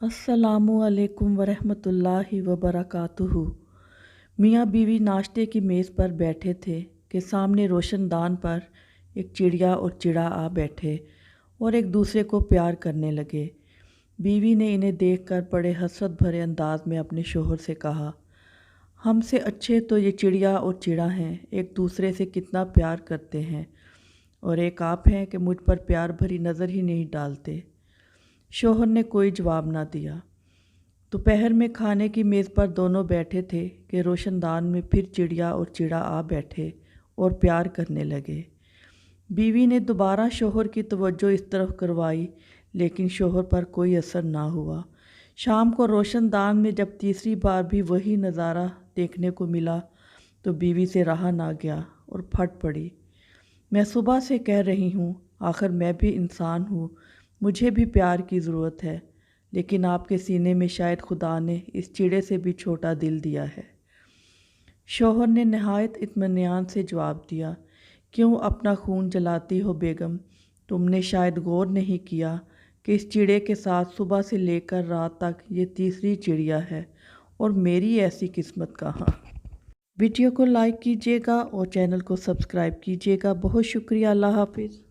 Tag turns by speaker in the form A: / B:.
A: अस्सलामुअलैकुम वरहमतुल्लाहि वबरकातुहू। मियाँ बीवी नाश्ते की मेज़ पर बैठे थे कि सामने रोशनदान पर एक चिड़िया और चिड़ा आ बैठे और एक दूसरे को प्यार करने लगे। बीवी ने इन्हें देखकर बड़े हसरत भरे अंदाज में अपने शोहर से कहा, हमसे अच्छे तो ये चिड़िया और चिड़ा हैं, एक दूसरे से कितना प्यार करते हैं, और एक आप हैं कि मुझ पर प्यार भरी नज़र ही नहीं डालते। शोहर ने कोई जवाब ना दिया। दोपहर में खाने की मेज़ पर दोनों बैठे थे कि रोशनदान में फिर चिड़िया और चिड़ा आ बैठे और प्यार करने लगे। बीवी ने दोबारा शोहर की तवज्जो इस तरफ करवाई, लेकिन शोहर पर कोई असर ना हुआ। शाम को रोशनदान में जब तीसरी बार भी वही नज़ारा देखने को मिला तो बीवी से रहा ना गया और फट पड़ी। मैं सुबह से कह रही हूँ, आखिर मैं भी इंसान हूँ, मुझे भी प्यार की ज़रूरत है, लेकिन आपके सीने में शायद खुदा ने इस चिड़े से भी छोटा दिल दिया है। शोहर ने नहायत इत्मीनान से जवाब दिया, क्यों अपना खून जलाती हो बेगम, तुमने शायद गौर नहीं किया कि इस चिड़े के साथ सुबह से लेकर रात तक ये तीसरी चिड़िया है, और मेरी ऐसी किस्मत कहाँ। वीडियो को लाइक कीजिएगा और चैनल को सब्सक्राइब कीजिएगा। बहुत शुक्रिया। अल्लाह हाफिज़।